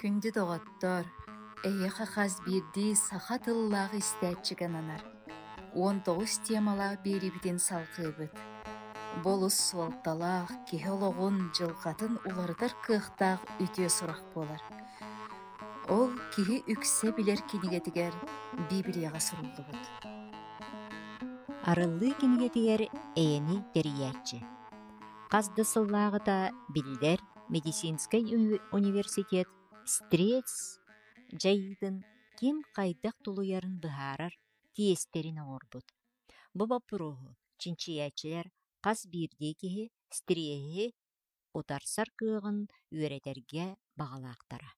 Күнді доғаттар, эйеха қаз бірді саха тыллағы істәтчіген анар. 19 темалақ берібіден салқы бұд. Болыс суалталақ, кехологун жылқатын улардар кықтақ үте сұрақ болар. Ол кихи үксе білер кенегетігер Библияға сұрулды бұд. Арыллы кенегетігер эйені дәриятчы. Қазды сыллағыта білдер медицинский университет стресс жайдын кем қайдақ тулуярын бұхарар тиестерін оңырбыд. Бұба пұрығы чинчиячылар қаз бірдекеге стрессе отарсар кығын өретерге бағалақтара.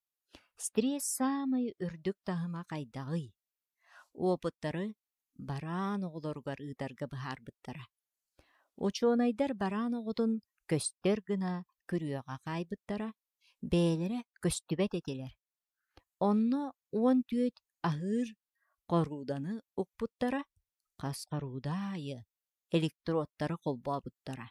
Стресс самай үрдік тағыма қайдағый. Опыттары баран оғылорғар ұйдарға бұхар бұттара. Очуонайдар баран оғытын көстер гына күрüöҕэ хаайбыттара, бээлере көстүбэт этилэр. Онно уон түөт аһыыр qorууданы укпуттара, хас qorуудаайы электродтары холбообуттара.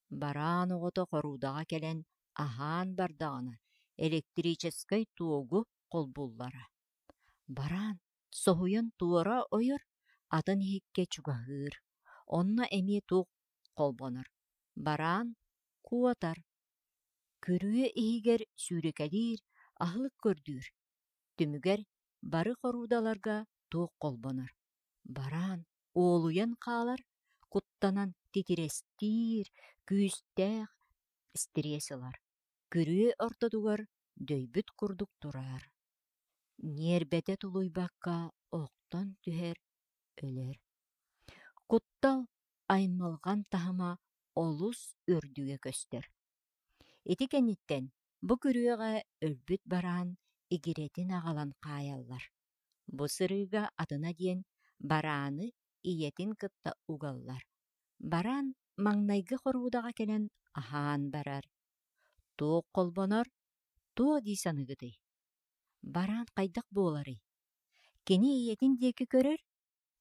Бараан оҕото qoruuдаҕа кэлэн аһаан бардаҕына электрической туогу холбуллара. Бараан соһуйан туора ойор атын иһикке чугаһыыр, онно эмиэ туох холбонор. Бараан куотар. Күрүө иһигэр сүүрекэлиир аһылык көрдүүр. Түмүгэр бары хоруудаларга туох холбонор. Бараан уолуйан хаалар, куттанан титирестиир, күүстээх стресселар. Күрүө ортодугар дөйбүт курдук тураар. Ньербэтэ тулуйбакка оохтон түһэр өлөр. Куттал аймалган таһыма олус үрдүгө көстөр. Ити кенниттен бу күрүөҕэ өлбүт бараан игиретин аҕалан хаайаллар. Бу сырыыга атына диэн барааны ийэтин кытта угаллар. Бараан маҥнайгы хоруудаҕа кэлэн аһаан барар. Туох холбонор туо дии саныгытый. Бараан хайдах буоларый. Кини ийэтин диэки көрөр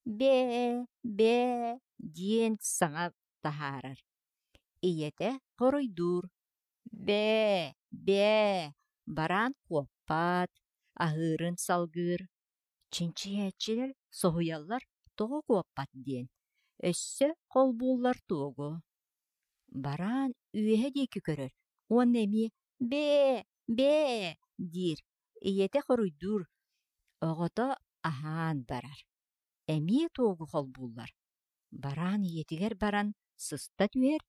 бээ диэн саҥа таһаарар. Ийэтэ хоруйдуур. Бээ бараан куоппаат, аһыырын салгыыр. Чинчиячилэр соһуйаллар тоҕо куоппат диэн. Өссө холбууллар туого. Бараан үөһэ диэки көрөр. Уон эми бээ диир. Ийэтэ хоруйдуур. Оҕото аһаан барар. Эмиэ туогу холбууллар. Бараан ийэтигэр баран сыста түөр.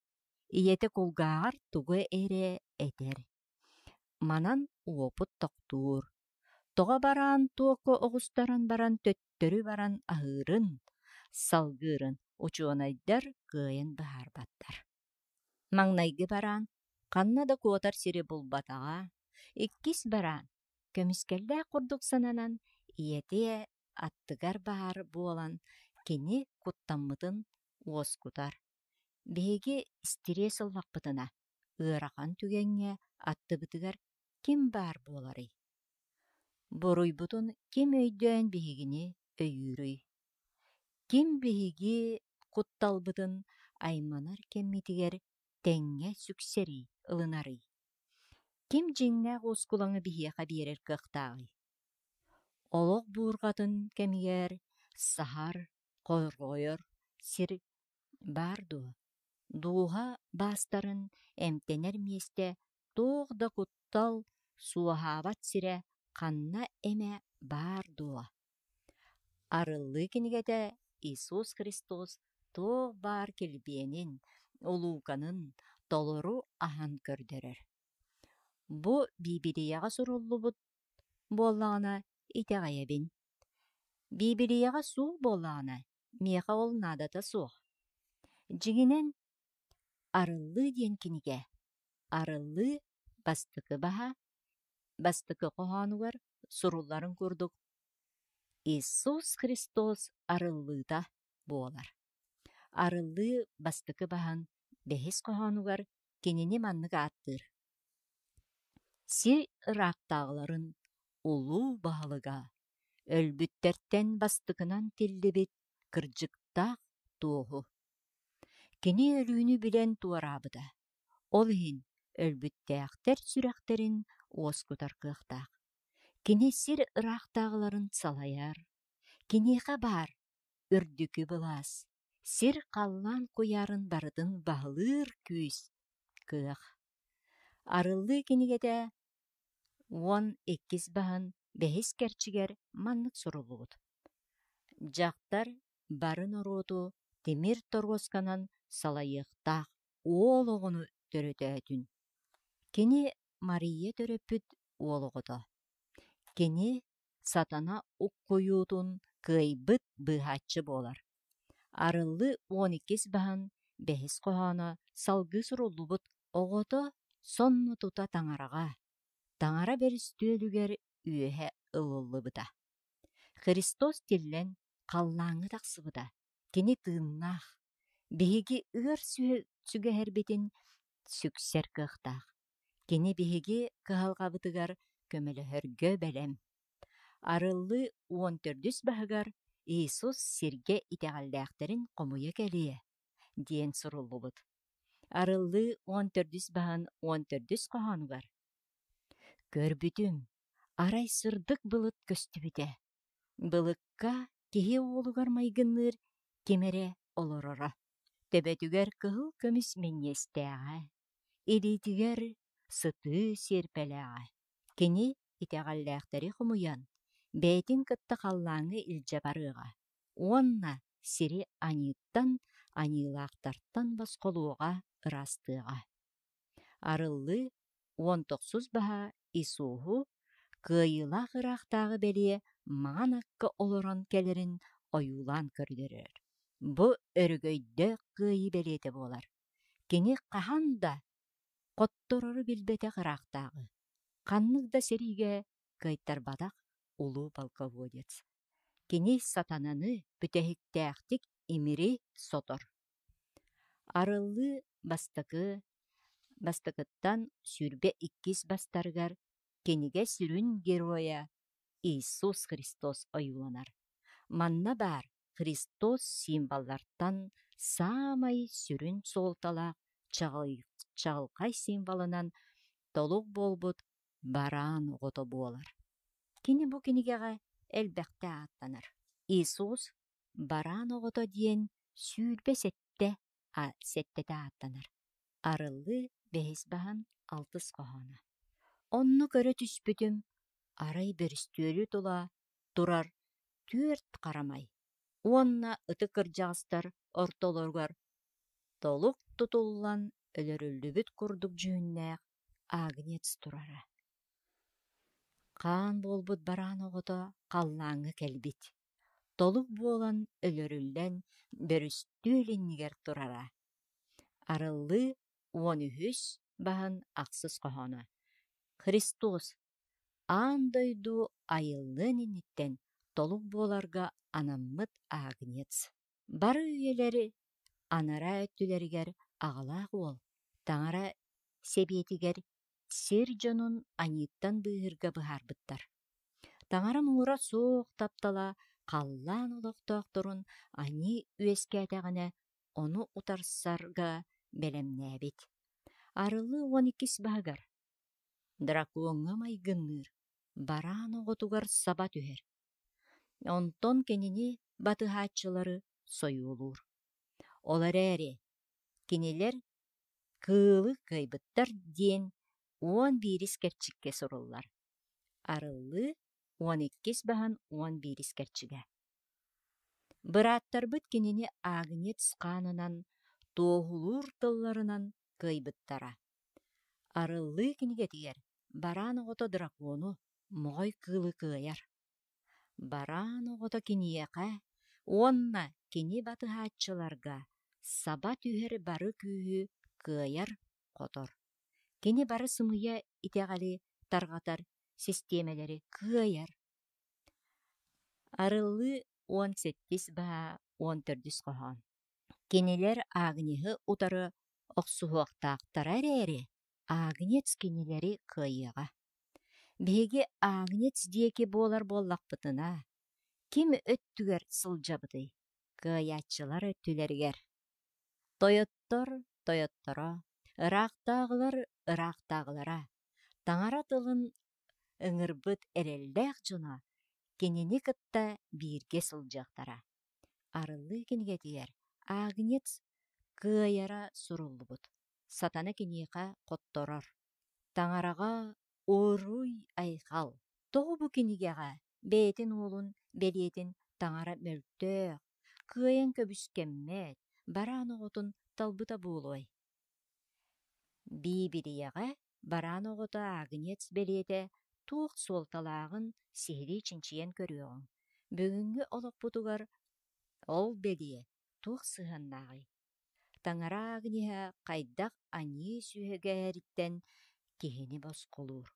Ийэтэ кулгааҕар тугу эре этэр. Манан уопут тохтуур. Тоҕо бараан туокко оҕустаран баран төттөрү баран аһыырын, салгыырын учуонайдар кыайан баһаарбаттар. Маҥнайгы бараан ханна да куотар сири булбатаҕа, иккис бараан көмүскэллээх курдук сананан ийэтэ аттыгар баар буолан кини куттаммытын уоскутар. Биһиги стресс ыллахпытына ыарахан түгэҥҥэ аттыбытыгар ким баар буоларый. Буруйбутун ким өйдөөн биһигини өйүүрүй. Ким биһиги кутталбытын айманар кэммитигэр тэҥҥэ сүксэрий ылынарый. Ким дьиҥҥээх уоскулаҥы биһиэхэ биэрэр кыахтааҕый. Олох буурҕатын кэмигэр саһар, хорҕойор сир баар дуо. Дууһа баастарын эмтэнэр миэстэ туох да куттал суоһаабат сирэ ханна эмэ баар дуо. Арыллыы кинигэтэ Иисус Христос туох баар килбиэнин, улууканын толору аһан көрдөрөр. Бу Библияға суруллубут буоллаҕына итэҕэйэбин. Библияға суох буоллаҕына миэхэ ол наадата суох. Дьиҥинэн арыллыы диэн кинигэ арыллыы бастыкы баһа, бастыкы хоһоонугар сурулларын курдук. Иисус Христос арыллыыта буолар. Арыллыы бастыкы баһан бэһис хоһоонугар кинини маннык ааттыыр. Сир ыраактааҕыларын улуу баһылыга өлбүттэртэн бастыкынан тиллибит кырдьыктаах туоһу. Кини өлүүнү билэн туораабыта. Ол иһин өлбүттээхтэр сүрэхтэрин уоскутар кыахтаах. Кини сир ырақтағыларын салаяр. Кинеха бар, үрдүкі былас. Сир қаллан куярын бардын бағылыр күйс кыах. Арылы кинигеде 12 бағын бәхес керчигер маннык сурулугут. Жақтар барын ороту темир торгосканан салайықтақ оолоғыны төрөтөтүн. Кини Мария төрөпүт оолоғыто. Кини сатана уккуютун кыйбыт быхачы болар. Арылы 12 бағын бәхес қоғана салгы сурулубут оғото сонну тута таңараға. Таңара берістөлүгер үйе ылылыбыта. Христос тиллен қаллаңы тақсыбыта. Кини тыыннах. Биһиги ыар сүгэһэрбитин сүксер кыахтаах. Кини биһиги кыһалҕабытыгар көмөлөһөргө бэлэм. Арыллы 14 баһыгар Иисус сирге итеҕэллээхтерин хомуйа кэлиэ диэн суруллубут. Арыллы 14 баһын 14 коһонугар. Көрбүтүм, арай сырдык былыт көстүбүтэ. Былыкка киһи уолугар майгынныр кемере олорора. Төбөтүгер кыһыл көмүс меңнестээҕэ. Илитигер сыты серпелээҕэ. Кини итеҕэллээхтери хумуян, бэйтин кытта халлааҥы илдьэ барыаҕа. Уонна сири аньыттан аньыылаахтартан басқолууға ырастыаҕа. Арыллы 19 баһа Исууху кыайылаах ыраахтааҕы бэлиэ маан акка олорон келерин ойуулаан көрдөрөр. Бу өргөйдө кыайы белиэте буолар. Кини хаһан да хотторору билбете ыраахтааҕы. Ханнык да сериге кыайтарбатах улуу полководец. Кини сатананы бүтэһиктээхтик имири сотор. Арыллы бастакыттан сүрбе 2 бастаргар кениге сүрүн героя Иисус Христос ойууланар. Манна бар Христос символлартан самай сүрүн солталаах чагылкай символунан толук болбут бараан оҕото буолар. Кини бу кинигеҕэ элбэхтэ ааттанар. Иисус бараан оҕото диэн сүүрбе сеттете ааттанар. Арыллы бэһис баһан 6 коһоно. Онну көрө түспүтүм, арай бөрүстүөлү тула турар 4 карамай. Уонна ыты кырдьаҕастар ортолоргар толук тутуллан өлөрүллүбүт курдук жүүннээх Агнец турара. Хаан болбут бараан оҕото халлааҥҥа кэлбит. Толук буолан өлөрүллэн бөрүстүүлиннигэр турара. Арыллы 13 баһын ахсыс коһоно. Христос аан дойду айыллыын инниттен толук буоларга анаммыт Агнец. Бары үйелери анара өттүлэригэр аҕалаах уол. Таңара себиэтигэр сир дьонун аньыттан быыһырга быһаарбыттар. Таңара муура суох таптала халлаан олохтоохторун ани үөскээтэҕинэ ону утарсарга бэлэмнээбит. Арылы 12 баһыгар. Дракуоҥҥа майгынныр, бараан оҕотугар саба түһэр. Онтон кенини батыһааччылары союулуур. Олар ээри, кинилер кыылы кыйбыттар диэн 11 керчикке суруллар. Арыллы 12 баһан 11 керчигэ. Бырааттарбыт кинини Агнец хаанынан туохулуур тылларынан кыйбыттара. Арыллы кинигетигер бараан оҕото дракону моҕой кыылы кыайар. Бараан оҕото киниэхэ, уонна кини батыһааччыларга саба түһэр бары күүһү кыайар хотор. Кини бары сымыйа итэҕэли тарҕатар системелери кыайар. Арыллы 18 баһа 14 коһон. Кинилер Агниһы утары охсуһуохтаахтара эрээри, Агнец кинилери кыайыаҕа. Биһиги Агнец диэки буолар буоллахпытына, ким өттүгэр сылдьабытый, кыайааччылар өттүлэригэр. Тойотторо, ыраахтааҕылар ыраахтааҕылара, таңара тылын ыңырбыт эреллээх дьоно кинини кытта биирге сылдьыахтара. Арыллыы киниге тиэр Агнец кыайара суруллубут. Сатана киниэхэ хотторор. Таҥарага оруй айхал. Тоҕу бу кинигеҕэ бэйэтин уолун белиэтин таҥара мөлтөөх, кыайан көбүскэммэт, бараан оҕотун талбыта буолуой. Биибириэҕэ бараан оҕото Агнец белиэтэ туох суолталаагын сиһирии чинчийэн көрүөҕүҥ. Бүгүҥҥү олохпутугар ол белиэ туох сыһаннааҕый. Таҥара Агниһэ хайдах аньыы сүөгэриттэн киһини босхолуур.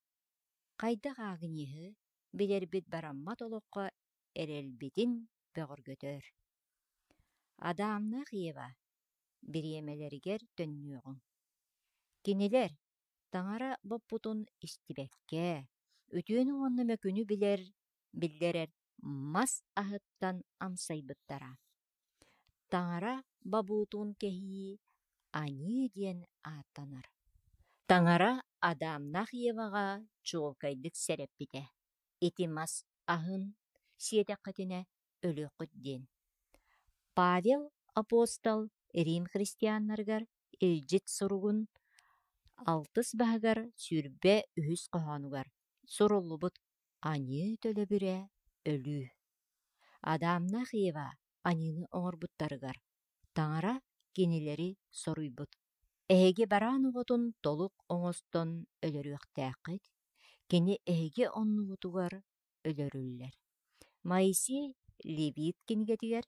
Хайдах Агниһы билэрбит бараммат олоххо эрэлбитин бөҕөргөтөөр. Адаамнаах Ева бириэмэлэригэр төннүөҕүҥ. Кинилэр таҥара боппутун истибэккэ, үтүөнү уонна мөкүнү биллэрэр мас аһыттан амсайбыттара. Таҥара бабуутун кэһии аньыы диэн ааттанар. Таҥара Адаамнаах Еваҕа чуолкайдык сэрэппитэ. Ити мас аһын сиэтэххэтинэ өлүөххүт диэн. Павел апостол Рим христианнарыгар илдьит суругун алтыс баһыгар сүрбэ үһүс хоһоонугар суруллубут аньыы төлөбүрэ өлүү. Адаамнаах Ева аньыыны оҥорбуттарыгар таҥара кинилэри соруйбут. Эһиги бараан оҕотун толук оҥостон өлөрүөхтээххит, кини эһиги оннугутугар өлөрүллэр. Моисей Левит кинигетигэр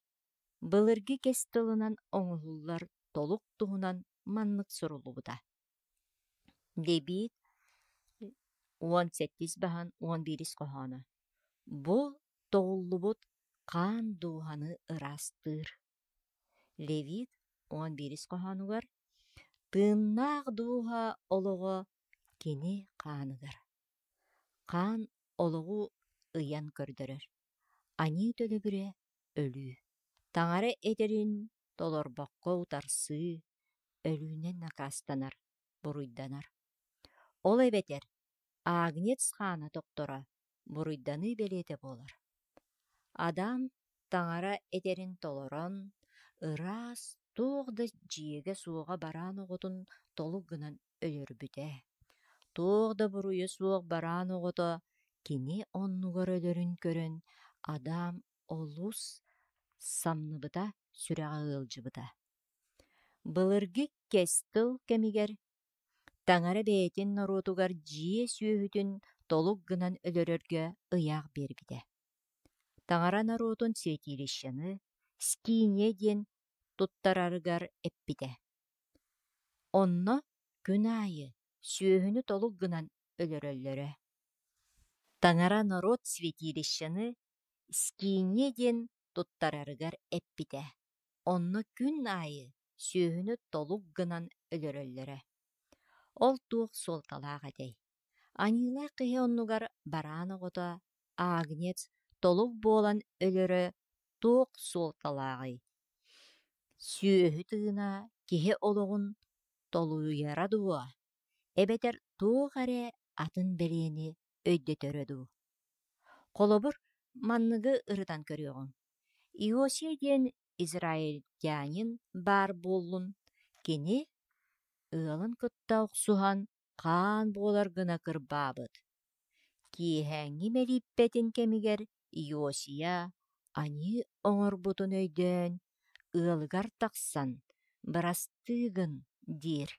былыргы кес тылынан оҥоһуллар толук туһунан маннык суруллубута. Левит 18 баһан 11 коһоона. Бу тоҕуллубут хаан дууһаны ыраастыыр. Левит 11 коһоонугар тыыннаах дууһа олоҕо кини хааныгар. Хаан олоҕу ыйан көрдөрөр. Аньыы төлөбүрэ өлүү. Таҥара этерин толорбоххо утарсыы, өлүүнэн накаастанар, буруйданар. Ол эбэтэр Агнец хаана тоқтора буруйданы белиэтэ буолар. Адам таҥара этерин толорон, ыраас туох да дьиэгэ суоҕа бараан оҕотун толук гынан өлөрбүтэ. Туох да буруйа суох бараан оҕото кини оннугар өлөрүн көрөн Адам олус самныбыта сүрэҕэ ыалдьыбыта. Былыргы кес тыл кэмигэр таҥара бэйэтин норуотугар дьиэ сүөһүтүн толук гынан өлөрөргө ыйаах биэрбитэ. Таҥара наруотун святилищаны Скине диэн туттарарыгар эппитэ. Онно күн аайы сүөһүнү толук гынан өлөрөллөрө. Таҥара народ святилищаны Скине диэн туттарарыгар эппитэ. Онно күн аайы сүөһүнү толук гынан өлөрөллөрө. Ол туох суолталаах этей. Аньыылаах киһи оннугар бараан оҕото Агнец толук буолан өлөрө туох суолталааҕый. Сүөһү тыына киһи олоҕун толуйара дуо. Эбэтэр туох эрэ атын белиэни өйдөтөрө дуу. Холобур манныгы ырытан көрүөҕүҥ. Иосия диэн израильтянин баар буоллун кини ыалын кытта охсуһан хаан буолар гына кырбаабыт. Киэһээҥҥи мэлииппэтин кэмигэр Иосия аньыы оҥорбутун өйдөөн ыалыгар тахсан бырастыыгын диир.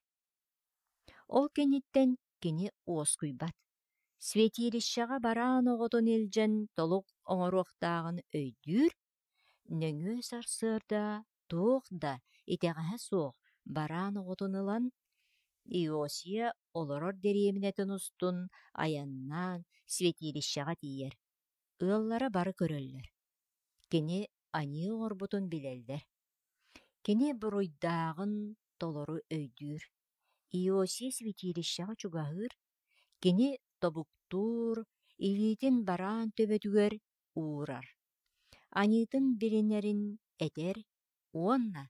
Ол кэнниттэн кини уоскуйбат. Святилищаҕа бараан оҕотун илдьэн толук оҥоруохтааҕын өйдүүр, нөҥүө сарсыарда туох да итэҕэһэ суох бараан оҕотун ылан Иосия олорор дэриэминэтин устун аяннаан святилищаҕа тиийэр. Ыаллара бары көрөллөр. Кини аньыы оҥорбутун билэллэр. Кини буруйдааҕын толору өйдүүр. Иосия святилищаҕа чугаһыыр, кини тобуктуур, илиитин бараан төбөтүгэр уурар. Аньыытын билинэрин этэр, уонна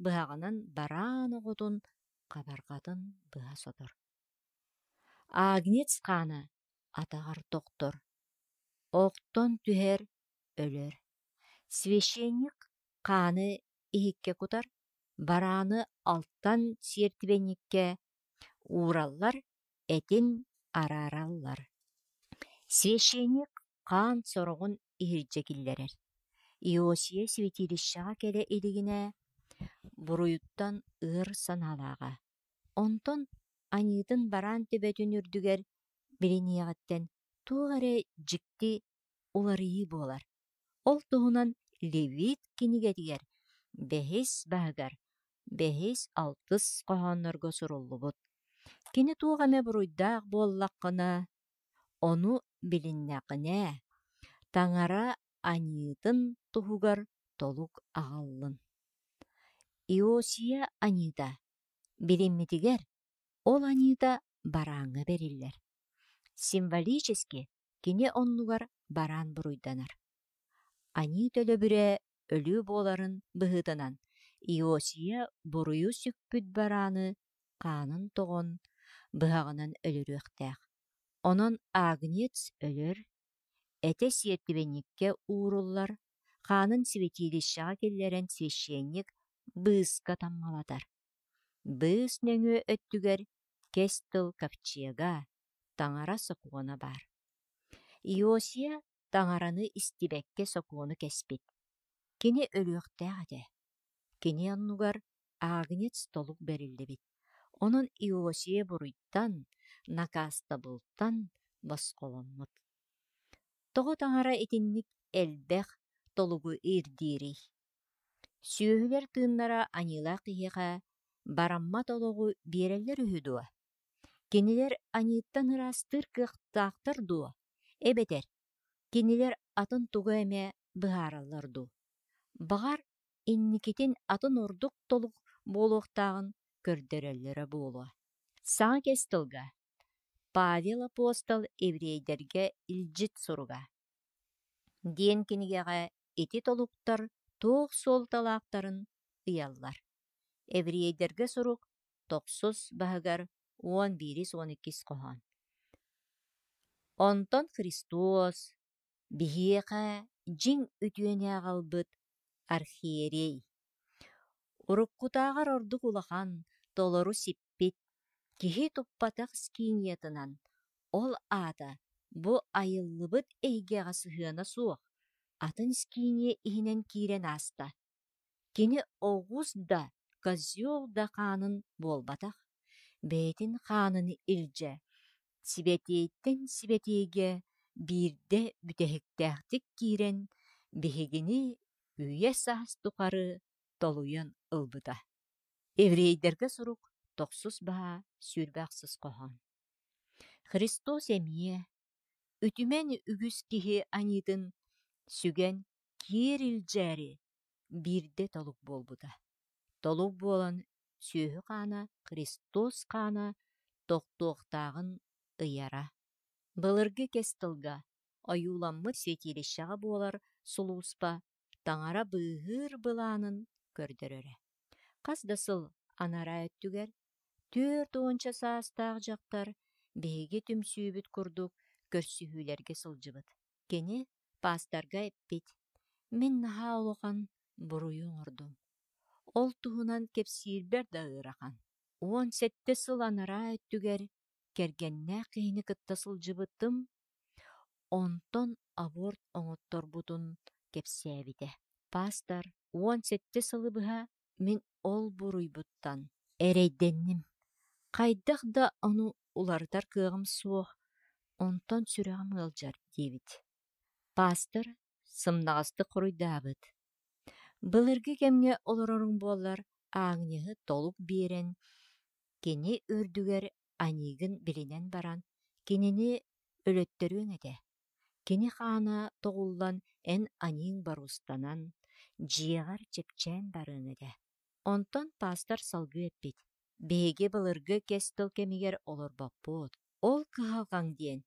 быһаҕанан бараан оҕотун хабарҕатын быһа сотор. Агнец хаана атағар доктор. Оқтон түһер өлөр. Священник қаны ихикке кутар, бараны алттан сертибенникке ураллар, этин арараллар. Священник қан сорогун ихиржекиллерер. Иосия святилищаға келе илигине буруйуттан ыр саналаға. Онтон анитын баран төбөтүн үрдүгер билиниягаттен туғаре жикти уларыйы болар. Ол туһунан Левит кинигетигер бэхис баһыгар, бэхис алтыс коһоннорго суруллубут. Кини туғаме буруйдаах буоллаққына, ону билиннäкine, таңара анитын туһугар толук аҕаллын. Иосия анита билинмитигер, ол анита барааҥҥа бериллер. Символически кини оннугар бараан буруйданар. Анит өлөбүрэ өлүү буоларын быһыытынан Иосия буруйу сүкпүт барааны хаанын тоҕон быһаҕынан өлөрүөхтээх. Онон Агнец өлөр, эте сиэртибенникке ууруллар, хаанын святилищаҕа киллэрэн священник быыска таммалатар. Быыс нөҥүө өттүгер кес тыл капчыага таҥара сокуона бар. Иосия таҥараны истибэкке сокуону кеспит. Кини өлүөхтээх этэ. Кини оннугар Агнец толук бериллибит. Онон Иосия буруйттан, накаастабылтан босхоломмут. Тоҕо таҥара итинник элбэх толугу ирдиирий. Сүүһүлэр тыыннара анилаах иһиэхэ барамма толугу биэрэллэр үһү дуо. Кинилэр анииттан ыраастыыр кыахтаахтар дуо. Эбетэр, кинилэр атын туга эмэ быһаараллар дуу. Баҕар инникитин атын ордук толук буолуохтааҕын көрдөрөллөрө буолуа. Саҥа кес тылга Павел апостол еврейдерге илдьит суруга. Диэн кинигэҕэ ити толуктар туох суолталаактарын ыйаллар. Еврейдерге сурук 9 баһыгар 11-12 коһон. Онтон Христос биһиэхэ дьиҥ үтүөнээҕалбыт архиерей. Уруккутааҕар ордук улахан толору сиппит, киһи туппатах скиниятынан, ол аата бу айыллыбыт эйгэҕэ сыһыана суох, атын скиния иһинэн киирэн ааста. Кини оҕус да, козьол да хаанын буолбатах, бэйэтин хаанын илдьэ, сибэтиэйттэн сибэтиэйгэ биирдэ бүтэһиктээхтик киирэн биһигини үйэ саас тукары толуйан ылбыта. Еврейдерге сурук 9 баһа сүүрбээхсыс коһон. Христос эмиэ, үтүмэн үгүс киһи анитын сүгэн киир илдьээри биирдэ толук буолбута. Толук буолан сүөһү хаана, Христос хаана тохтуохтаагын ыйара. Былыргы кес тылга ойууламмыт святилищаҕа буолар сулууспа таҥара быыһыыр былаанын көрдөрөрө. Хас да сыл анара өттүгер, 4-10 саастаах дьахтар биһиги түмсүүбүт курдук көрсүһүүлэргэ сылдьыбыт. Кини пастарга эппит: «Мин наһаа олохан буруйу оҥордум. Ол туһунан кепсиирбэр да ыарахан». 17 сыл анара өттүгер кэргэннээх киһини кытта сылдьыбыттым, онтон аборт оҥотторбутун кепсээбитэ. Пастор, 17 сылы быһа мин ол буруйбуттан эрэйдэнним. Хайдах да ону улартар кыаҕым суох, онтон сүрэҕим ыалдьар диэбит. Пастор сымнаҕасты хоруйдаабыт. Былыргы кэмҥэ олороруҥ буоллар ааҥньыһы толук биэрэн, кини үрдүгэр анигын билинэн баран, кинини өлөттөрүөҥ этэ. Кини хаана тоҕуллан эн анииҥ баруустанан, дьиэҕэр чэпчээн барыаҥ этэ. Онтон пастор салгы эппит: «Биһиги былыргы кес тыл кэмигэр олорбоппут. Ол кыһалҕаҥ диэн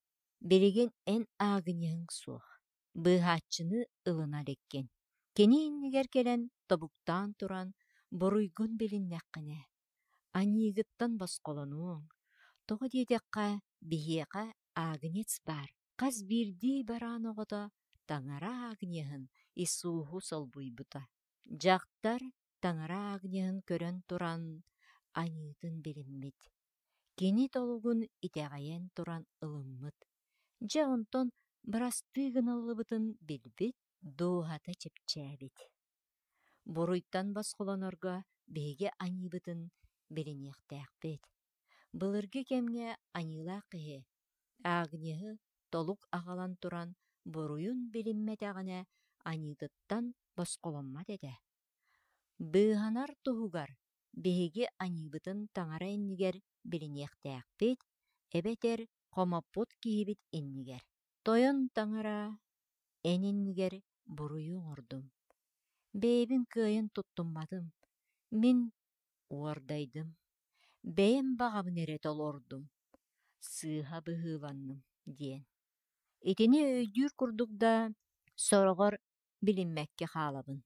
билигин эн аагыняһыҥ суох. Быыһааччыны ылына леккен. Кини иннигэр кэлэн тобуктаан туран буруйгун билиннэххинэ. Аниигыттан босхолонууҥ. Тоҕо диэтэххэ биһиэхэ агнец бар. Қаз бирди баран оғыда таңара агнеһын исууху солбуйбута. Жақтар таңара агнеһын көрөн туран аньыытын билиммит. Кини толугун итеғайен туран ылыммыт. Жа онтон барастыгын ыллыбытын билбит, дуухата чепчээбит. Буруйттан басқолонорго биһиги аньыыбытын билиниэхтээхпит. Былыргы кемге аньыылаах киһи агнеһы толук аҕалан туран буруйун билиммэтэҕинэ аньыытыттан басқоломмат этэ. Быыһанар туһугар биһиги аньыыбытын таҥара иннигэр билиниэхтээхпит, эбэтэр хомоппут киһибит иннигэр. Тойон таҥара эн иннигэр буруйу оҥордум. Бэйэбин кыайын туттумматым. Мин уордайдым. Бэйэм баҕабын эрэ толордум. Сыыһа быһыыланным диэн. Итини өйдүүр курдук сороҕор билиммэкке хаалабын.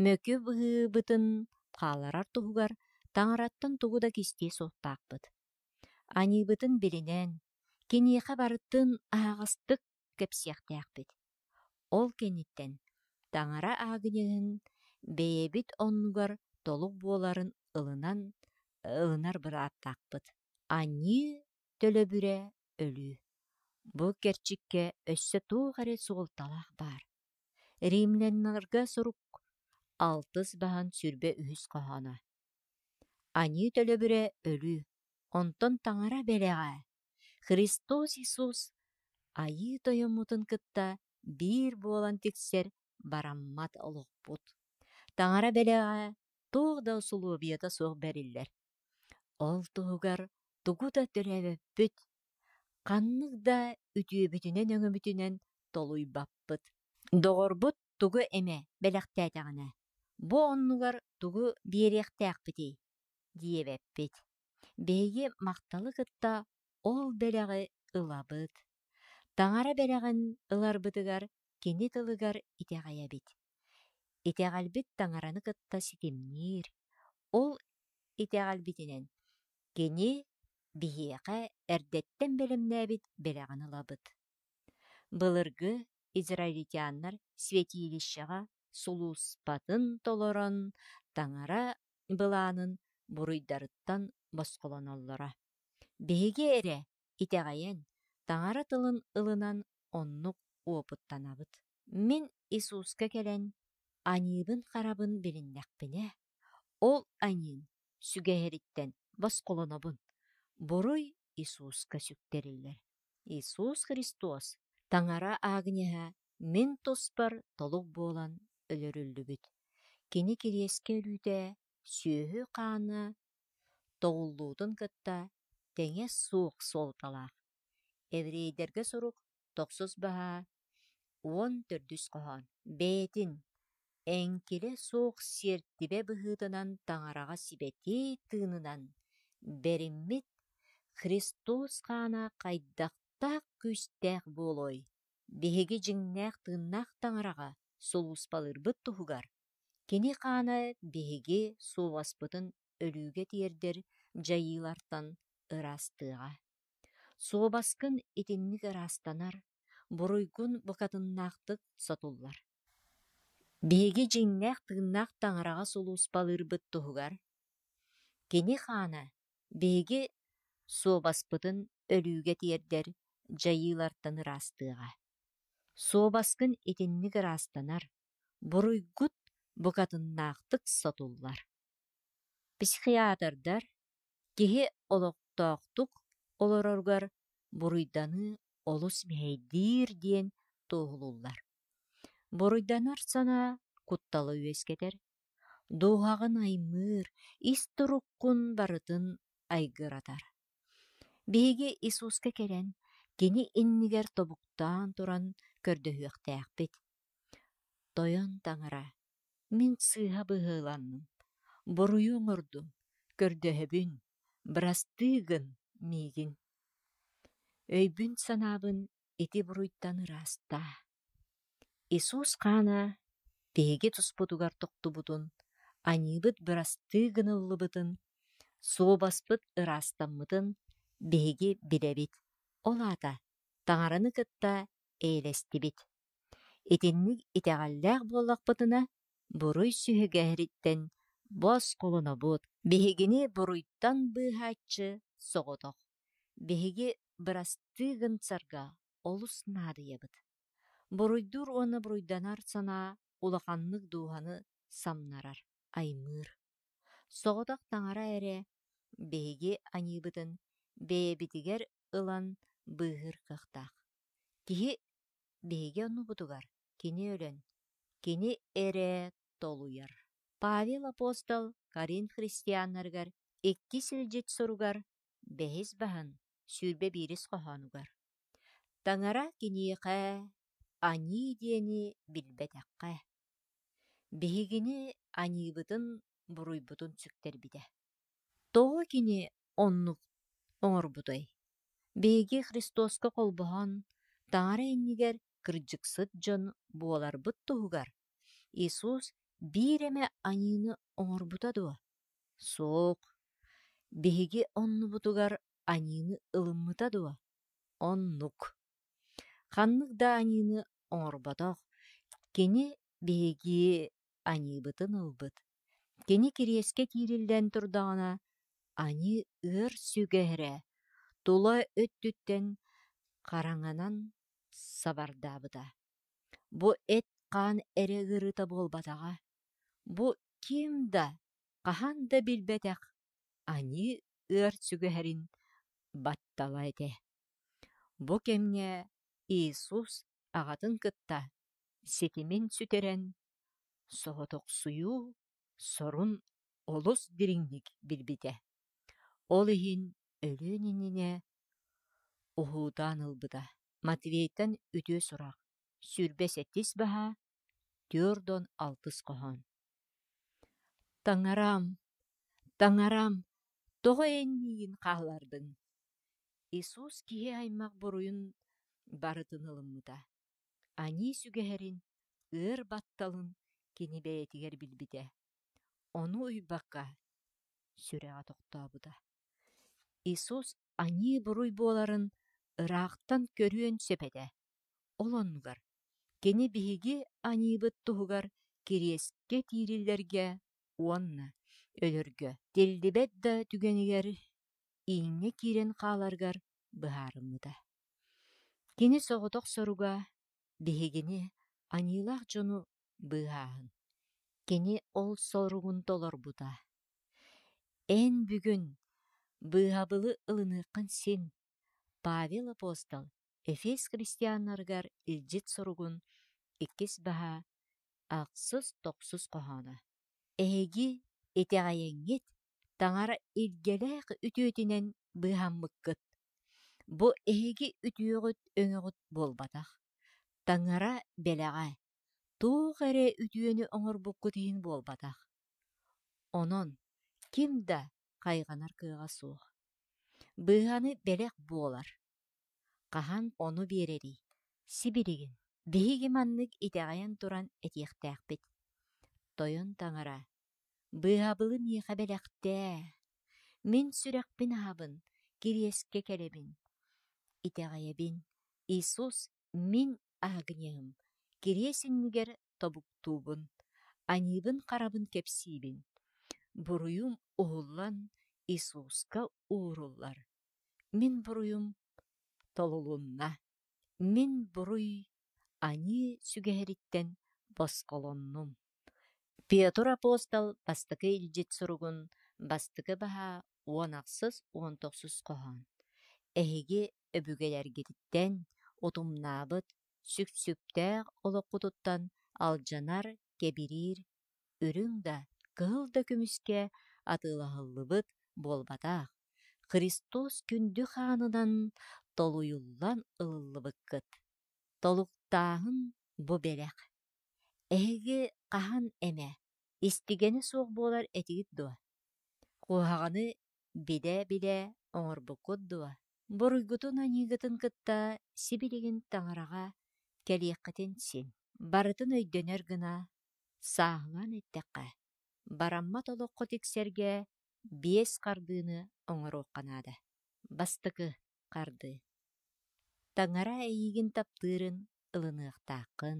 Мөкү быһыыбытын хааларар туһугар таҥараттан тугу да кистии суохтаахпыт. Аньыыбытын билинэн, киниэхэ барыттын ааҕастык кэпсиэхтээхпит. Ол кэнниттэн таҥара аагыньыһын бэйэбит оннугар толук буоларын ылынар бырааттаахпыт. Аньыы төлөбүрэ өлүү. Бу керчикке өссө туох эрэ суолталаах бар. Римляннарга сурук алтыс баһан сүрбэ үһүс коһоно. Аньыы төлөбүрэ өлүү. Онтон таҥара бэлэҕэ. Христос Иисус айыы тойоммутун кытта биир буолан тиксэр бараммат олохпут. Таҥара бэлэҕэ туох да усулуобиата суох бэриллэр. Ол туһугар тугу да төрөбөппүт. Ханнык да үтүөбүтүнэн өҥөмүтүнэн толуйбаппыт. Доҕорбут тугу эме бэлэхтээтэҕинэ. Бу оннугар тугу биэриэхтээхпитий диэбэппит. Бэйи макталы кытта ол бэлэҕи ылабыт. Таҥара бэлэҕин ыларбытыгар кини тылыгар итэҕэйэбит. Итэҕэлбит таҥараны кытта ситимниир. Ол итэҕэлбитинэн кини биһиэхэ эрдэттэн бэлэмнээбит бэлэҕин ылабыт. Былыргы израильтяннар святилищаҕа сулууспатын толорон таҥара былаанын буруйдарыттан босқолоноллора. Биһиги эрэ итэҕэйэн таҥара тылын ылынан оннук уопуттанабыт. Мин Иисуска кэлэн аньыыбын харабын билиннэхпинэ. Ол аньыын сүгэһэриттэн босқолонобун. Буруй Иисуска сүктериллэр. Иисус Христос таҥара аагыньыһа мин туспар толук буолан өлөрүллүбүт. Кини кириэскэ үлүүтэ сүөһү хаана тоҕуллуутун кытта тэҥэ суох суолталаах. Эврейдерге сурук 9 баһа 10 төрдүс коһон. Бээтин эҥкилэ суох сиэртибэ быһыытынан таҥарага сибэтии тыынынан бериммит Христос хаана хайдахтаах күүстээх буолой. Биһиги дьиҥнээх тыыннаах таҥарага солууспалырбыт туһугар. Кини хаана биһиги суобаспытын өлүүгэ тиэрдэр дьайыылартан ыраастыаҕа. Суобаскын итинник ыраастанар, буруйгун быкатыннаахтык сотуллар. Биһиги дьиҥнээх тыыннаах таҥарага солууспалырбыт туһугар. Кини хаана биһиги суобаспытын өлүүгэ тиэрдэр дьайыылартан ыраастыаҕа. Суобаскын итинник ыраастанар, буруйгут букатыннаахтык сотуллар. Психиатрдар киһи олохтоохтук олороргар буруйданы олус мэйдиир диэн туоһулуллар. Буруйданар сана кутталы үөскетер, дуухагын аймыыр, ис туруккун барытын айгыратар. Биһиги Иисуска кэлэн кини иннигэр тобуктаан туран көрдөһүөхтээхпит. Тойон таҥара, мин сыыһа быһыыланным, буруйу оҥордум, көрдөһөбүн, бырастыыгын миигин. Өйбүн санаабын ити буруйттан ыраастаа. Иисус хаана биһиги туспутугар тохтубутун, аньыыбыт бырастыыгын ыллыбытын, суобаспыт ыраастаммытын биһиги билэбит. Олата, таңараны кытта эйлестибит. Итинник итеғаллақ боллақпытына буруй сүһүгэһириттен бос колуна бут. Биһигини буруйттан быһааччы соҕотох. Биһиги бырастыгын царга олус наадыйабыт. Буруйдур уонна буруйданар санаа улаханнык дууханы самнарар, аймыыр. Соҕотох таҥара эре биһиги аñыыбытын бэйэбитигэр ылан быыһыр кахтаах. Киһи биһиги оннубутугар, кини өлөн, кини эре толуяр. Павел апостол Карин христианнаргар икки силдьит соругар бэһис баһын сүүрбэ биирис хоһоонугар. Таҥара киниэхэ аñыы диэни билбэтэххэ. Биһигини аñыыбытын буруйбутун сүктэрбитэ. Тоҕо кини оннук оҥорбутой. Биһиги Христоска холбоһон таҥара иннигэр кырдьыксыт дьон буоларбыт туһугар Иисус биирэме аñыыны оҥорбута дуо. Суох, биһиги оннубутугар аñыыны ылыммыта дуо. Оннук. Ханнык да аñыыны оҥорботох. Кини биһиги аñыыбытын ылбыт. Кини кириэске киириллэн турдаҕына аñы ыар сүгэһэрэ, тула өттүттэн хараҥанан сабардаабыта. Бу эт хаан эре ыарыта буолбатаҕа. Бу ким да, хаһан да билбэтэх аñы ыар сүгэһэрин баттала этэ. Бу кэмҥэ Иисус аҕатын кытта ситимин сүтэрэн соһотох суйуу сорун олус дириҥник билбитэ. Ол иһин өлүөн иннинэ уһуутаан ылбыта. Матвейтан үтүө сураах. Сүрбэ сэттис баһа, 4-6 коһон. Таҥарам, таҥарам, тоҕо энниигин хаалардыҥ. Иисус киһи аймак буруйун барытын ылыммыта. Аñыы сүгэһэрин ыар батталын кини бэйэтигэр билбитэ. Ону уйбакка сүрэҕэ тохтообута. Иисус аñыы буруй буоларын ыраахтан көрүөн сөпэтэ. Олоннугар, кини биһиги аñыыбыт туһугар кириэскэ тиириллэргэ уонна өлөргө тиллибэт да түгэнигэр ииҥҥэ киирэн хааларгар быһаарыммыта. Кини соҕотох соруга биһигини аñыылаах дьону быыһааһын. Кини ол соругун толорбута. Эн бүгүн быыһабылы ылыныаххын син, Павел апостол, Эфес христианнаргар илдьит соругун иккис баһа 6-9 коһоона. Эһиги итэҕэйэҥҥит таҥара илгэлээх үтүөтүнэн быыһаммыккыт. Бу эһиги үтүөҕүт өҥөҕүт буолбатах. Таҥара бэлэҕэ, туох эрэ үтүөнү оҥорбуккут иһин буолбатах. Онон ким да хайҕанар кыаҕа суох. Быыһаны бэлэх буолар. Хаһан ону биэрэри, сибиригин. Биһиги маннык итэҕэйэн туран этиэхтээхпит. Тойон таҥара, быыһабылы миэхэ бэлэхтээ. Мин сүрэхпин аһабын, кириэскэ кэлэбин. Итэҕэйэбин, Иисус мин аагыняһым, кириэсиннигэр тобуктуубун, аñыыбын харабын кэпсиибин. Буруйум уһуллан Иисуска ууруллар. Мин буруйум толулунна. Мин буруй аñыы сүгэһэриттэн босхолоннум. Петр апостол бастакы илдьит суругун бастыкы баһа 10-19 коһон. Эһиги өбүгэлэргиттэн утумнаабыт сүк-сүктээх олоккутуттан алдьанар кэбириир үрүҥ да кыһыл да күмүскэ атыылаһыллыбыт буолбатаах. Христос күндү хаанынан толуйуллан ылыллыбыккыт. Толуктааһын бу бэлэх. Эһиги хаһан эмэ, истигэни суох буолар этигит дуо. Куһаҕаны билэ-билэ оҥорбуккут дуо. Буруйгутун аñыыгытын кытта сибиригин таҥараҕа кэлиэххэтин син. Барытын өйдөнөр гына сааһылаан эттэххэ. Барамма толокко тиксэргэ 5 хардыыны оҥоруохханаада. Бастыкы хардыы. Таңара эйигин таптыырын ылыныахтааккын.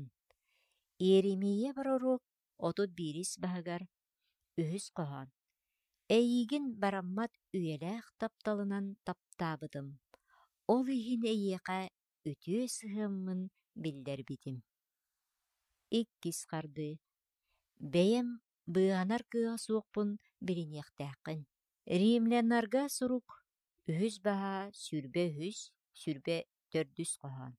Иеремия барорук отут бирис баһыгар үһүс коһон. Эйигин бараммат үйэлээх тапталынан таптаабытым. Ол иһин эйиэхэ үтүө сыһыаммын билдэрбитим. Иккис харды. Бэйэм быанар кыыһа суохпун билиниэхтээххин. Римляннарга сурук үһүс баһа сүрбэ үһүс, сүрбэ төрдүс коһон.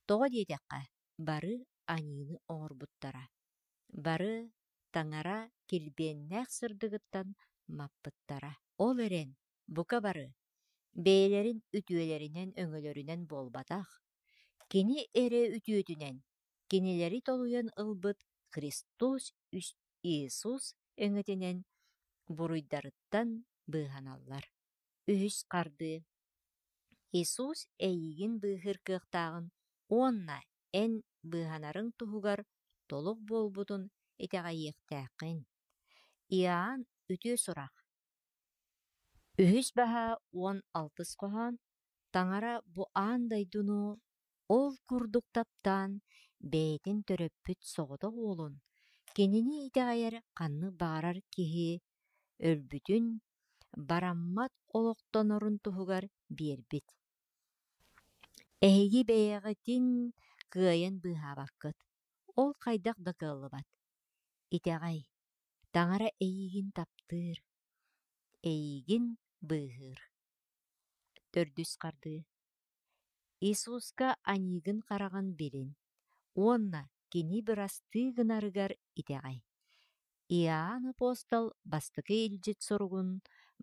Тоҕо диэтэххэ, бары аниыны оҥорбуттара. Бары таҥара килбиэннээх сырдыгыттан маппыттара. Ол эрен, бука бары, бэйэлэрин үтүөлэринэн өҥөлөрүнэн буолбатах, кини эре үтүөтүнэн, кинилэри толуйан ылбыт Христос Иисус өҥөтүнэн буруйдарыттан быыһаналлар. Үһүс харды. Иисус эйигин быыһыр кыахтааҕын уонна эн быыһанарың туһугар толук буолбутун итэҕэйиэхтээххин. Иоанн үтүө сурах. Үһүс баһа 16 коһон, таҥара бу аандайдуну ол курдук таптаан бэйэтин төрөппүт соҕото уолун кинини итэҕэйэр ханны баҕарар киһи өлбүтүн бараммат олохтонорун туһугар биэрбит. Эһиги бэйэҕитин кыайан быыһаабаккыт. Ол хайдах да кыаллыбат. Итэҕэй, таҥара эйигин таптыыр, эйигин быыһыыр. Төрдүс харды. Иисуска аньыыгын хараҕын билин, уонна кини бырастыы гынарыгар итэҕэй. Иоанн апостол бастыкы илдьит суругун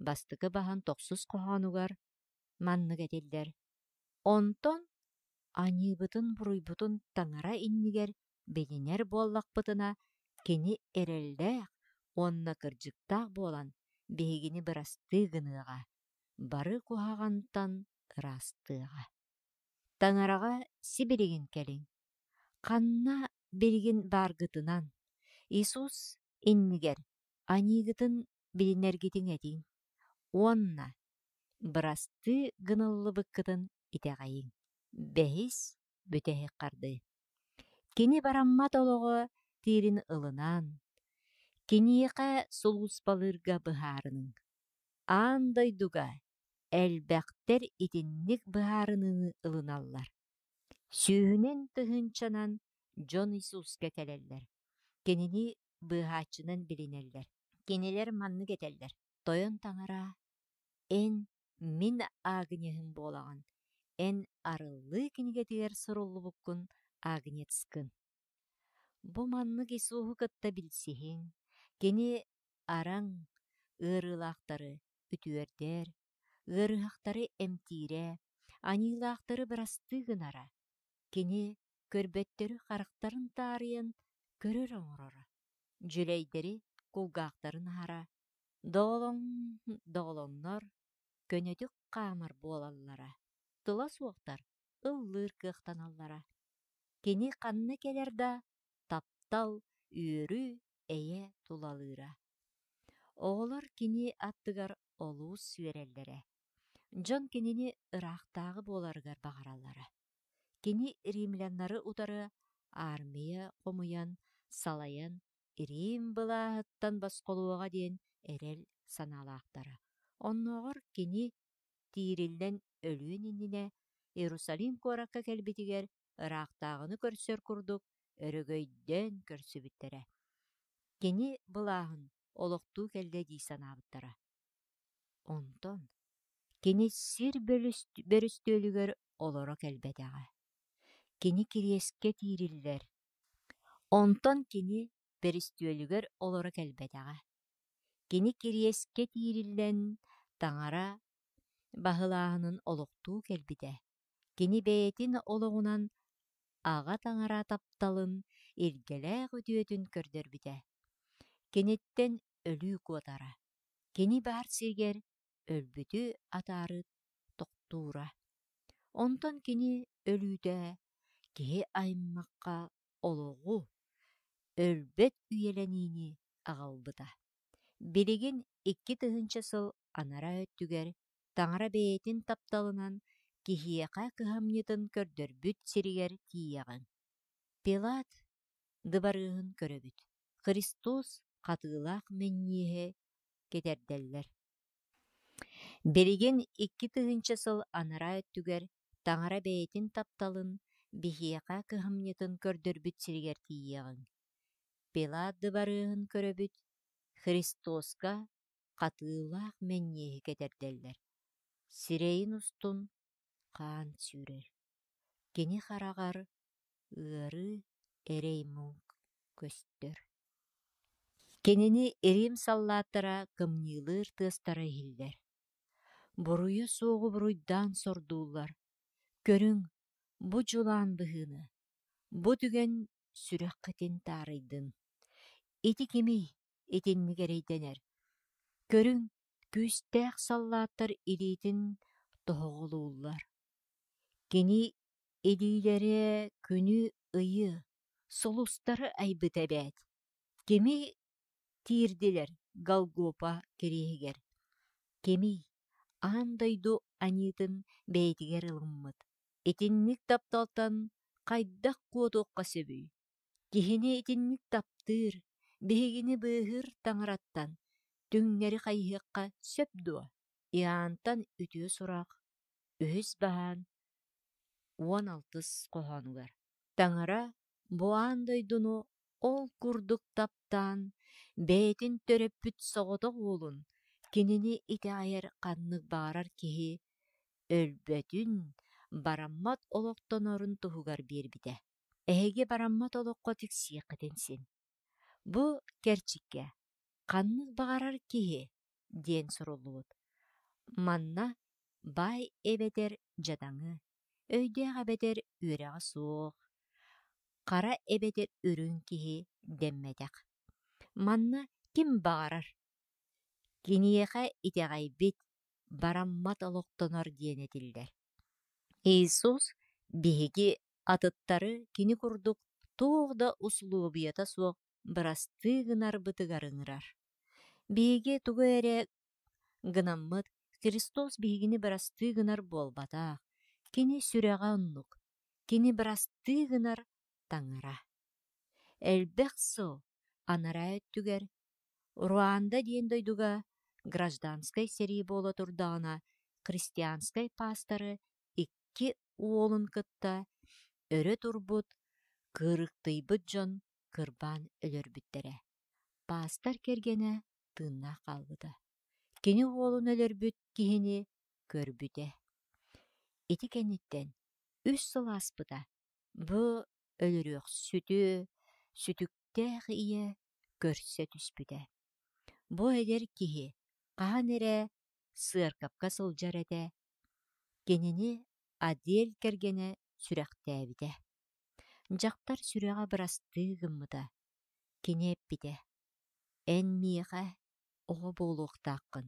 бастыкы баһан тохсус коһоонугар маннык этиллэр. Онтон аньыыбытын буруйбутун таҥара иннигэр билинэр буоллахпытына кини эрэллээх уонна кырдьыктаах буолан биһигини бырастыы гыныаҕа, бары куһаҕантан ыраастыаҕа. Таҥараҕа сибиригин кэлиҥ. Ханна билигин бааргытынан Иисус иннигэр аньыыгытын билинэргитиҥ этиҥ, уонна бырастыы гыныаллыбыккытын итэҕэйиҥ. Бэһис бүтэһик харды. Кини бараммат олоҕо тиирин ылынан, киниэхэ сулууспалыырга быһаарының, аандайдуга элбэхтэр итинник быһаарыныны ылыналлар. Сүүһүнэн тыһынчанан дьон Иисуска кэлэллэр, кинини быыһааччынан билинэллэр. Кинилэр маннык этэллэр. Тойон таҥара эн мин аагыняһын буолаҕын, эн арыллыы кинигэтигэр суруллубуккун аагыньатыскын. Бу маннык Иисуһу кытта билсиһиҥ, кини араҥ ыарыылаахтары үтүөрдээр, ыарыһахтары эмтиирэ, аньыылаахтары бырастыы гынара, кини көрбөттөрү харахтарын таарыйан көрөр оҥорора, дьүлэйдэри кулгаахтарын аһара, доҕолоҥнор көнөтүк хаамар буолаллара, тыла суохтар ыллыыр кыахтаналлара. Кини ханна келэр да таптал үөрүү эйэ тулалыыра. Оҕолор кини аттыгар олуус үөрэллэрэ, дьон кинини ыраахтааҕы буоларыгар баҕараллара. Кини римляннары утары армия хомуян, салайан, Рим былааһыттан басколуоҕа диэн эрэл санаалаахтара. Оннооҕор кини тиириллэн өлүөн иннинэ Иерусалим куоракка кэлбитигэр ыраахтааҕыны көрсөр курдук өрөгөйдөн көрсүбүттэрэ. Кини былааһын олохтуу кэллэ дии санаабыттара. Онтон кини сир бөрүстүөлүгөр олоро кэлбэтэҕэ. Кини кириэскэ тиириллэр. Онтон кини бөрүстүөлүгөр олоро кэлбэтэҕэ. Кини кириэскэ тиириллэн таҥара баһылааһынын олохтуу кэлбитэ. Кини бэйэтин олоҕунан аҕа таҥара тапталын иргэлээх үтүөтүн көрдөрбүтэ. Киниттэн өлүү куотара. Кини баар сиргэр өлбүтү атаарыт тохтуура. Онтон кини өлүүтэ киһи аймакка олоҕу өлбөт үйэлэниини аҕалбыта. Билигин 2 тыһынча сыл анара өттүгэр таҥара бэйэтин тапталынан кихиэхэ кыһамньытын көрдөрбүт сиригэр тиийэҕиҥ. Пилат дыбарыыһын көрөбүт. Христос хатыылаах мэнньиэһэ кетэрдэллэр. Бериген 2 тыһынча сыл анара өттүгэр таҥара бэйэтин тапталын биһиэхэ кыһамньытын көрдөрбүт сиригэр тиийэҕиҥ. Пилат дыбарыыһын көрөбүт. Христоска хатыылаах мэнньиэһэ кетэрдэллэр. Сирэйин устун хаан сүүрэр. Кини хараҕар ыары эрэймуҥ көстөр. Кинини Рим саллааттара кымньыылыыр тыастара иһиллэр. Буруйа суоҕу буруйдаан сордуулар. Көрүҥ, бу дьулаан быһыына, бу түгэн сүрэххитин таарыйдын. Ити кимий, итинник эрэйдэнэр. Көрүҥ, күүстээх саллааттар илиитин тоһоҕулуулар. Кини илиилэрэ күнү ыйы, солустары айбыт эбээт. Кими тиирдилэр Голгофа кириэһигэр. Кими аандайду аньыытын бэйэтигэр ылыммыт. Итинник тапталтан хайдах куотуохха сөбүй. Киһини итинник таптыыр, биһигини быыһыр таҥараттан түҥнэри хайыһыахха сөп дуо. Иаантан үтүө сураах, үһүс баһаан 16 коһонугар. Таҥара бу аандайдуну ол курдук таптаан бэйэтин төрөппүт соҕотох уолун кинини итэҕэйэр ханнык баарар киһи өлбөтүн бараммат олохтонорун туһугар биэрбитэ. Эһиги бараммат олоххо тиксиэххитин син. Бу кэрчиккэ ханнык баарар киһи диэн суруллубут. Манна баай эбэтэр дьатаҥы, өйдөөх эбэтэр үөрэҕэ суох, хара эбэтэр үрүҥ киһи дэммэтэх. Манна ким баарар? Киниэхэ итэҕэйбит бараммат олохтонор диэн этиллэр. Иисус биһиги атыттары кини курдук туох да усулуобуйата суох бырастыыгынарбытыгар ыҥырар. Биһиги тугу эрэ гынаммыт Христос биһигини бырастыыгынар буолбатаах, кини сүрэҕэ оннук, кини бырастыыгынар таҥара. Элбэх сыл анараа өттүгэр Руанда диэн дойдуга гражданскай серии буола турдаҕына христианскай паастары 2 уолун кытта өрө турбут кыырыктыйбыт дьон кырбаан өлөрбүттэрэ. Паастар кэргэнэ тыыннаах хаалбыта. Кини уолун өлөрбүт киһини көрбүтэ. Ити кэнниттэн 3 сыл ааспыта. Бу өлөрүөх сүтүктээх ийэ көрсө түспүтэ. Бу эдэр киһи хаан эрэ сыаркапка сылдьар этэ, кинини адыэл кэргэнэ сүрэхтээбитэ. Дьахтар сүрэҕэ бырастыыгыммыта, кини эппитэ. Эн миэхэ оҕо буолуохтааххын.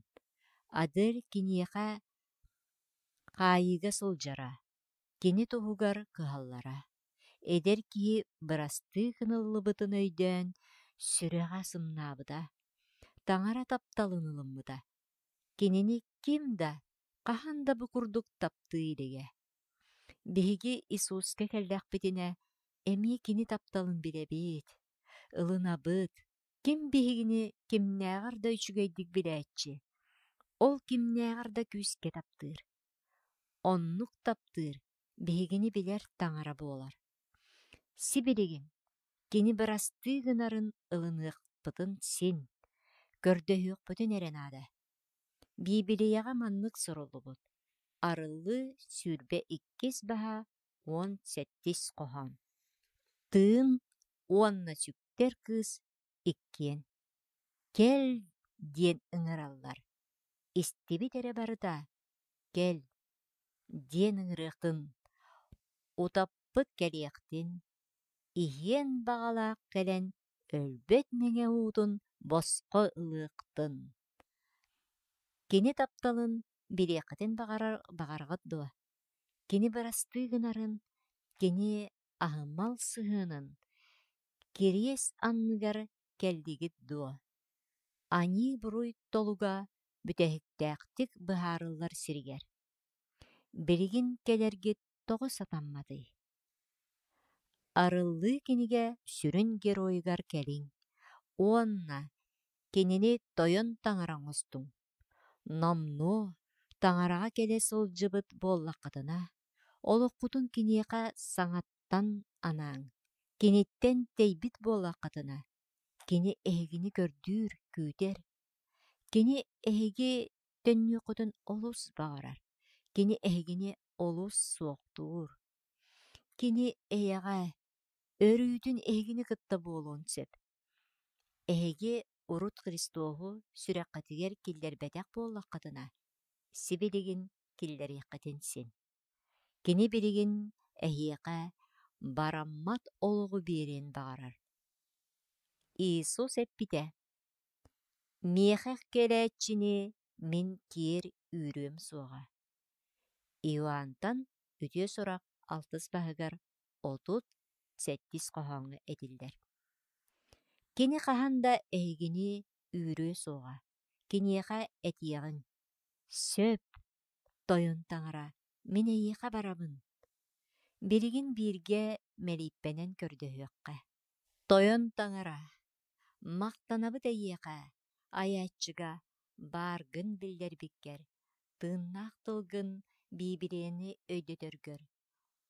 Адыэл киниэхэ хаайыыга сылдьара, кини туһугар кыһаллара. Эдэр киһи бырастыыгын ыллыбытын өйдөөн сүрэҕэ сымнаабыта, таҥара тапталын ылыммыта. Кинини ким да, хаһан да бу курдук таптыы илигэ. Биһиги Иисуска кэллээхпитинэ эмиэ кини тапталын билэбит, ылынабыт. Ким биһигини кимнээҕэр да үчүгэйдик билээччи. Ол кимнээҕэр да күүскэ таптыыр. Оннук таптыыр биһигини билэр таҥара буолар. Сибилигин, кини бырастыыгынарын ылыныахпытын син, көрдөһүөхпүтүн эрэнаада. Биибилийэҕэ маннык суруллубут. Арыллыы сүүрбэ 2 баһа 18 коһон. Тыын уонна сүктэр кыыс 2. Кэл диэн ыҥыраллар. Истибит эрэ барыта, кэл диэн ыҥырыахтын, утаппыт кэлиэхтин, иһиэн баҕалаах кэлэн өлбөт мэҥэ уутун босхо ылыахтын. Кини тапталын билиэххитин баҕарҕат дуо. Кини бырастыыгынарын, кини аһымал сыһыанын кириэс анныгар кэллигит дуо. Ани буруй толуга бүтэһиктээхтик быһаарыллар сиригэр. Беригин келергит тоғы сатаммады. Арыллы киниге сүрін геройгар келин. Уонна, кенени тойон таңараң остуң. Намно, таңараға келе сылжыбыт боллаққытына. Олыққутун кинеқа саңаттан анаң. Кенеттен тейбит боллаққытына. Кені эхигини көрдүүр күүтер. Кені эхиги төннүқутун олус бағарар. Кені эхигини олус суоқтуур. Кені эяға өрүүтүн эхигини кытта болуун сеп. Эхиги урут Христоху сүрәққатигер киллербетек боллаққытына. Сибилигин киллеріққатын сен. Кені билигин эхиға бараммат олугу берен бағарар. Иисус эппите. Мехех келечини min kier үрөм суға. Иоаннтан үтө сорақ 6 бағығар 30-8 қоғаңы edilder. Кені қағанда әйгіні үрө суға. Кенеға әтияғын. Сөп, тойын таңыра, мен әйеға барабын. Берігін бірге мәриппенен көрді өққа. Тойын таңыра, мақтанабы әйеға, аячыға, баргын білдер біккер, тыннақ тылгын бейбірені өйдетергер.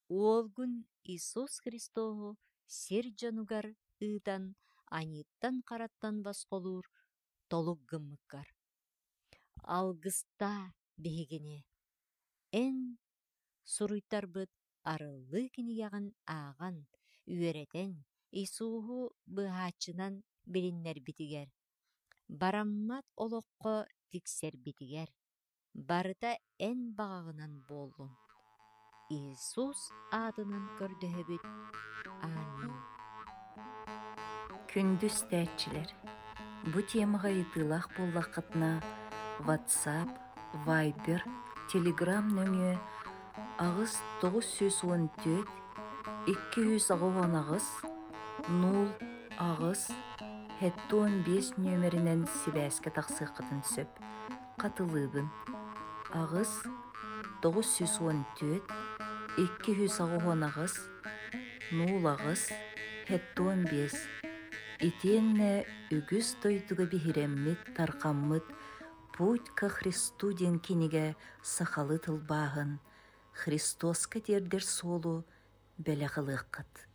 Олгын Иисус Христоху сер жанугар ыдан аниттан қараттан басқолур толуггыммыккар. Алгыста бігіне, эн суруйтар арылы кенегағын аған, үйеретен Иисуху бұхачынан біліннер бітігер. Бараммат олоққы тіксер бітігер. Барыта эн бағағынан болын. Иисус адынан көрдөһө бүт. Амин. Күндүс тәтчилер. Бу темаға ытылақ боллақытына WhatsApp, Viber, Telegram нөмі ағыз 914 210 ағыз 0 ағыз 715 нөмірінен сибәске тақсықытын сөп. Қатылыбын. Ағыз 914 210 ағыз 0 ағыз 715. Итенне үгіз тойтуға бігіреммет тарқаммыт путь ка Христу ден кенеге сақалы тылбағын Христос кәтердер солу бәліғылыққыт.